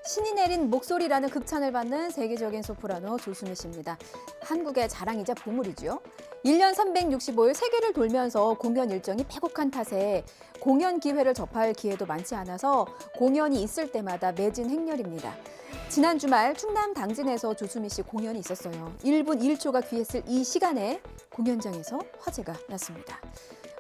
신이 내린 목소리라는 극찬을 받는 세계적인 소프라노 조수미 씨입니다. 한국의 자랑이자 보물이죠. 1년 365일 세계를 돌면서 공연 일정이 빼곡한 탓에 공연 기회를 접할 기회도 많지 않아서 공연이 있을 때마다 매진 행렬입니다. 지난 주말 충남 당진에서 조수미 씨 공연이 있었어요. 1분 1초가 귀했을 이 시간에 공연장에서 화재가 났습니다.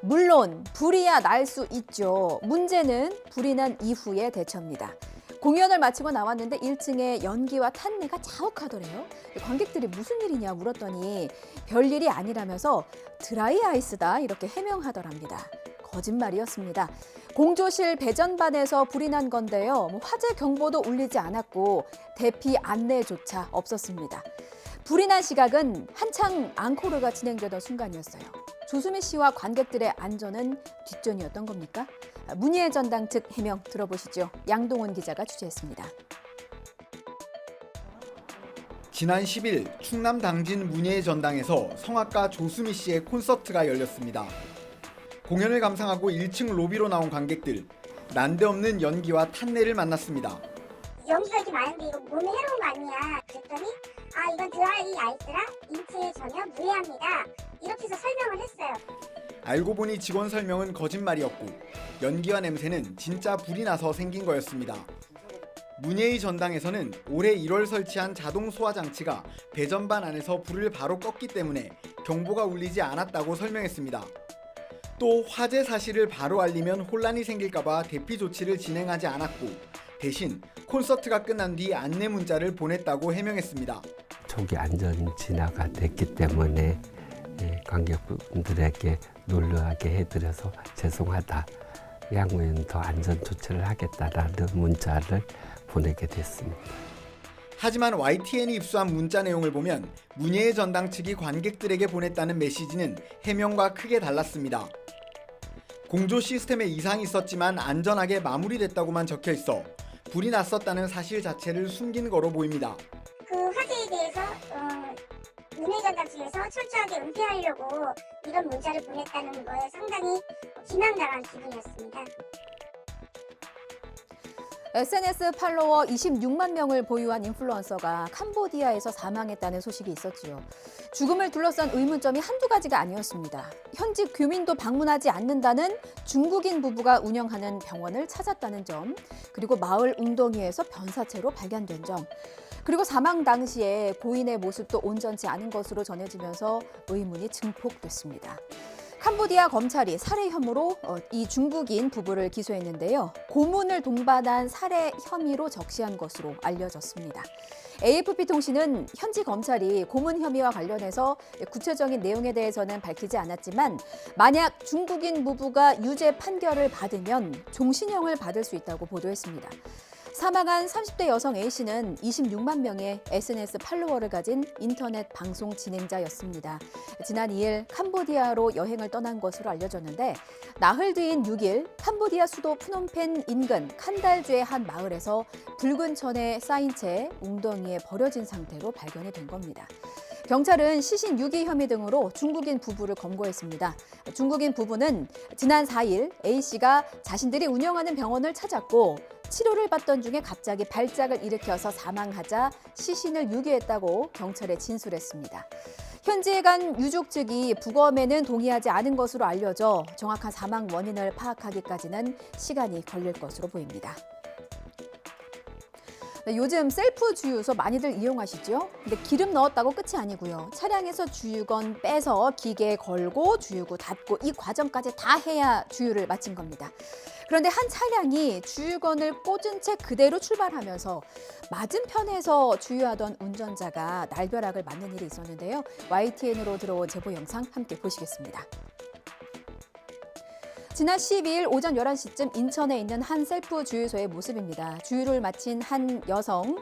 물론 불이야 날 수 있죠. 문제는 불이 난 이후의 대처입니다. 공연을 마치고 나왔는데 1층에 연기와 탄내가 자욱하더래요. 관객들이 무슨 일이냐 물었더니 별일이 아니라면서 드라이 아이스다 이렇게 해명하더랍니다. 거짓말이었습니다. 공조실 배전반에서 불이 난 건데요. 화재 경보도 울리지 않았고 대피 안내조차 없었습니다. 불이 난 시각은 한창 앙코르가 진행되던 순간이었어요. 조수미 씨와 관객들의 안전은 뒷전이었던 겁니까? 문예의 전당 측 해명 들어보시죠. 양동원 기자가 취재했습니다. 지난 10일 충남 당진 문예의 전당에서 성악가 조수미 씨의 콘서트가 열렸습니다. 공연을 감상하고 1층 로비로 나온 관객들, 난데없는 연기와 탄내를 만났습니다. 연기가 이렇게 많은데 이거 몸에 해로운 거 아니냐 그랬더니 이건 드라이 아이스라 인체에 전혀 무해합니다. 이렇게 해서 설명을 했어요. 알고 보니 직원 설명은 거짓말이었고 연기와 냄새는 진짜 불이 나서 생긴 거였습니다. 문예의 전당에서는 올해 1월 설치한 자동 소화 장치가 배전반 안에서 불을 바로 껐기 때문에 경보가 울리지 않았다고 설명했습니다. 또 화재 사실을 바로 알리면 혼란이 생길까 봐 대피 조치를 진행하지 않았고 대신 콘서트가 끝난 뒤 안내 문자를 보냈다고 해명했습니다. 초기 안전 진화가 됐기 때문에 관객분들에게 놀라게 해드려서 죄송하다. 향후에는 더 안전 조치를 하겠다라는 문자를 보내게 됐습니다. 하지만 YTN이 입수한 문자 내용을 보면 문예의 전당 측이 관객들에게 보냈다는 메시지는 해명과 크게 달랐습니다. 공조 시스템에 이상이 있었지만 안전하게 마무리됐다고만 적혀 있어 불이 났었다는 사실 자체를 숨긴 거로 보입니다. 그 화재에 대해서 문예의 전당 측에서 철저하게 은폐하려고 이런 문자를 보냈다는 거에 상당히 기망당한 기분이었습니다. SNS 팔로워 26만 명을 보유한 인플루언서가 캄보디아에서 사망했다는 소식이 있었지요. 죽음을 둘러싼 의문점이 한두 가지가 아니었습니다. 현지 교민도 방문하지 않는다는 중국인 부부가 운영하는 병원을 찾았다는 점, 그리고 마을 웅덩이에서 변사체로 발견된 점, 그리고 사망 당시에 고인의 모습도 온전치 않은 것으로 전해지면서 의문이 증폭됐습니다. 캄보디아 검찰이 살해 혐의로 이 중국인 부부를 기소했는데요. 고문을 동반한 살해 혐의로 적시한 것으로 알려졌습니다. AFP통신은 현지 검찰이 고문 혐의와 관련해서 구체적인 내용에 대해서는 밝히지 않았지만 만약 중국인 부부가 유죄 판결을 받으면 종신형을 받을 수 있다고 보도했습니다. 사망한 30대 여성 A씨는 26만 명의 SNS 팔로워를 가진 인터넷 방송 진행자였습니다. 지난 2일 캄보디아로 여행을 떠난 것으로 알려졌는데 나흘 뒤인 6일 캄보디아 수도 프놈펜 인근 칸달주의 한 마을에서 붉은 천에 쌓인 채 웅덩이에 버려진 상태로 발견이 된 겁니다. 경찰은 시신 유기 혐의 등으로 중국인 부부를 검거했습니다. 중국인 부부는 지난 4일 A씨가 자신들이 운영하는 병원을 찾았고 치료를 받던 중에 갑자기 발작을 일으켜서 사망하자 시신을 유기했다고 경찰에 진술했습니다. 현지에 간 유족 측이 부검에는 동의하지 않은 것으로 알려져 정확한 사망 원인을 파악하기까지는 시간이 걸릴 것으로 보입니다. 요즘 셀프 주유소 많이들 이용하시죠? 근데 기름 넣었다고 끝이 아니고요. 차량에서 주유건 빼서 기계에 걸고 주유구 닫고 이 과정까지 다 해야 주유를 마친 겁니다. 그런데 한 차량이 주유건을 꽂은 채 그대로 출발하면서 맞은편에서 주유하던 운전자가 날벼락을 맞는 일이 있었는데요. YTN으로 들어온 제보 영상 함께 보시겠습니다. 지난 12일 오전 11시쯤 인천에 있는 한 셀프 주유소의 모습입니다. 주유를 마친 한 여성,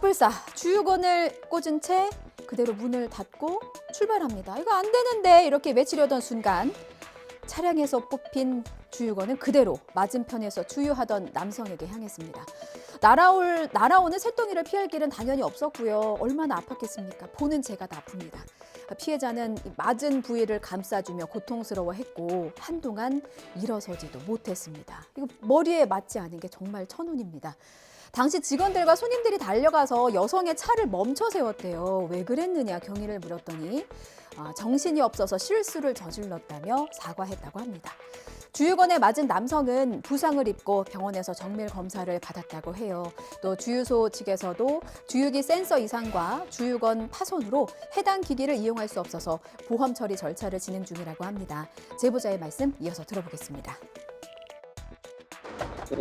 불사 주유건을 꽂은 채 그대로 문을 닫고 출발합니다. 이거 안 되는데 이렇게 외치려던 순간 차량에서 뽑힌 주유건은 그대로 맞은편에서 주유하던 남성에게 향했습니다. 날아오는 새똥이를 피할 길은 당연히 없었고요. 얼마나 아팠겠습니까? 보는 제가 다 아픕니다. 피해자는 맞은 부위를 감싸주며 고통스러워했고 한동안 일어서지도 못했습니다. 이거 머리에 맞지 않은 게 정말 천운입니다. 당시 직원들과 손님들이 달려가서 여성의 차를 멈춰 세웠대요. 왜 그랬느냐 경위를 물었더니 정신이 없어서 실수를 저질렀다며 사과했다고 합니다. 주유건에 맞은 남성은 부상을 입고 병원에서 정밀 검사를 받았다고 해요. 또 주유소 측에서도 주유기 센서 이상과 주유건 파손으로 해당 기기를 이용할 수 없어서 보험 처리 절차를 진행 중이라고 합니다. 제보자의 말씀 이어서 들어보겠습니다.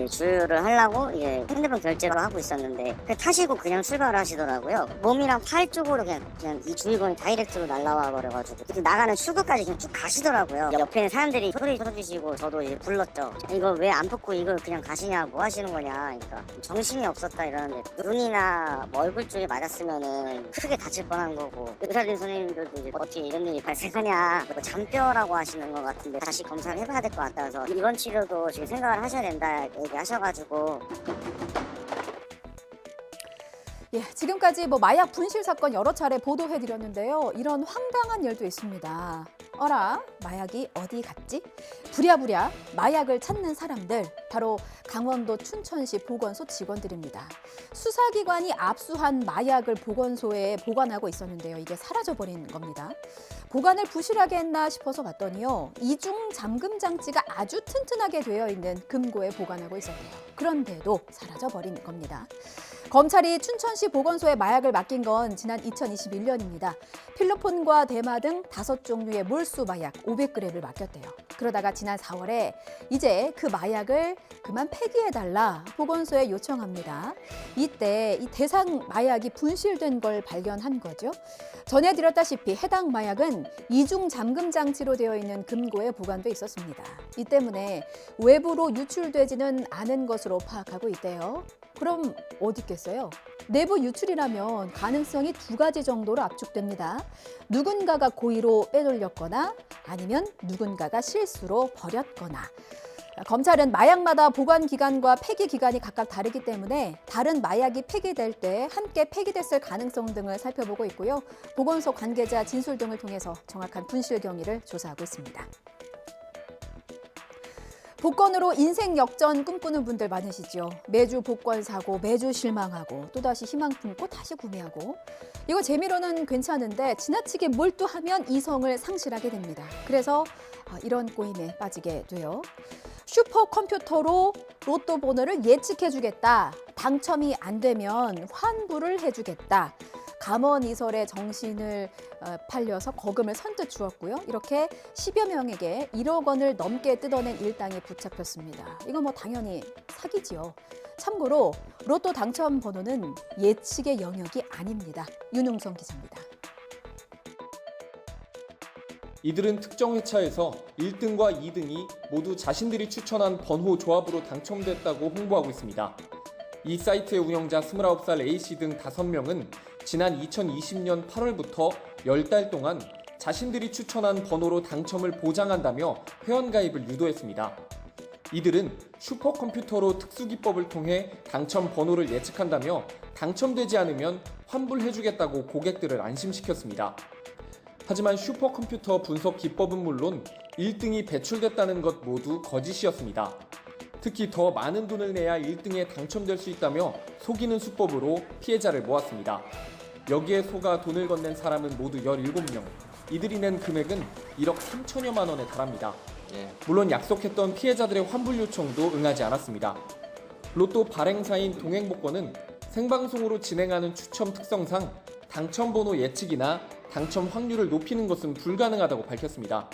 주유를 하려고 이제 핸드폰 결제를 하고 있었는데 타시고 그냥 출발을 하시더라고요. 몸이랑 팔 쪽으로 그냥 이 주유건이 다이렉트로 날라와 버려가지고 나가는 출구까지 그냥 쭉 가시더라고요. 옆에 있는 사람들이 소리 쳐주시고 저도 이제 불렀죠. 이거 왜 안 붙고 이걸 그냥 가시냐, 뭐 하시는 거냐. 그러니까 정신이 없었다 이러는데 눈이나 뭐 얼굴 쪽에 맞았으면은 크게 다칠 뻔한 거고, 의사진 선생님들도 이제 어떻게 이런 일이 발생하냐, 뭐 잔뼈라고 하시는 것 같은데 다시 검사를 해봐야 될 것 같아서 이번 치료도 지금 생각을 하셔야 된다 얘기하셔가지고. 예, 지금까지 마약 분실 사건 여러 차례 보도해드렸는데요. 이런 황당한 일도 있습니다. 어라, 마약이 어디 갔지? 부랴부랴 마약을 찾는 사람들, 바로 강원도 춘천시 보건소 직원들입니다. 수사기관이 압수한 마약을 보건소에 보관하고 있었는데요. 이게 사라져버린 겁니다. 보관을 부실하게 했나 싶어서 봤더니요. 이중 잠금 장치가 아주 튼튼하게 되어 있는 금고에 보관하고 있었대요. 그런데도 사라져버린 겁니다. 검찰이 춘천시 보건소에 마약을 맡긴 건 지난 2021년입니다. 필로폰과 대마 등 5종류의 몰수 마약 500g을 맡겼대요. 그러다가 지난 4월에 이제 그 마약을 그만 폐기해달라 보건소에 요청합니다. 이때 이 대상 마약이 분실된 걸 발견한 거죠. 전해드렸다시피 해당 마약은 이중 잠금 장치로 되어 있는 금고에 보관돼 있었습니다. 이 때문에 외부로 유출되지는 않은 것으로 파악하고 있대요. 그럼 어디 있겠어요? 내부 유출이라면 가능성이 2가지 정도로 압축됩니다. 누군가가 고의로 빼돌렸거나 아니면 누군가가 실수로 버렸거나. 검찰은 마약마다 보관 기간과 폐기 기간이 각각 다르기 때문에 다른 마약이 폐기될 때 함께 폐기됐을 가능성 등을 살펴보고 있고요. 보건소 관계자 진술 등을 통해서 정확한 분실 경위를 조사하고 있습니다. 복권으로 인생 역전 꿈꾸는 분들 많으시죠. 매주 복권 사고 매주 실망하고 또다시 희망 품고 다시 구매하고. 이거 재미로는 괜찮은데 지나치게 몰두하면 이성을 상실하게 됩니다. 그래서 이런 꼬임에 빠지게 돼요. 슈퍼컴퓨터로 로또 번호를 예측해주겠다. 당첨이 안 되면 환불을 해주겠다. 감언이설에 정신을 팔려서 거금을 선뜻 주었고요. 이렇게 10여 명에게 1억 원을 넘게 뜯어낸 일당에 붙잡혔습니다. 이거 당연히 사기지요. 참고로 로또 당첨 번호는 예측의 영역이 아닙니다. 윤웅성 기자입니다. 이들은 특정 회차에서 1등과 2등이 모두 자신들이 추천한 번호 조합으로 당첨됐다고 홍보하고 있습니다. 이 사이트의 운영자 29살 A씨 등 5명은 지난 2020년 8월부터 10달 동안 자신들이 추천한 번호로 당첨을 보장한다며 회원가입을 유도했습니다. 이들은 슈퍼컴퓨터로 특수기법을 통해 당첨 번호를 예측한다며 당첨되지 않으면 환불해주겠다고 고객들을 안심시켰습니다. 하지만 슈퍼컴퓨터 분석 기법은 물론 1등이 배출됐다는 것 모두 거짓이었습니다. 특히 더 많은 돈을 내야 1등에 당첨될 수 있다며 속이는 수법으로 피해자를 모았습니다. 여기에 속아 돈을 건넨 사람은 모두 17명. 이들이 낸 금액은 1억 3천여만 원에 달합니다. 물론 약속했던 피해자들의 환불 요청도 응하지 않았습니다. 로또 발행사인 동행복권은 생방송으로 진행하는 추첨 특성상 당첨번호 예측이나 당첨 확률을 높이는 것은 불가능하다고 밝혔습니다.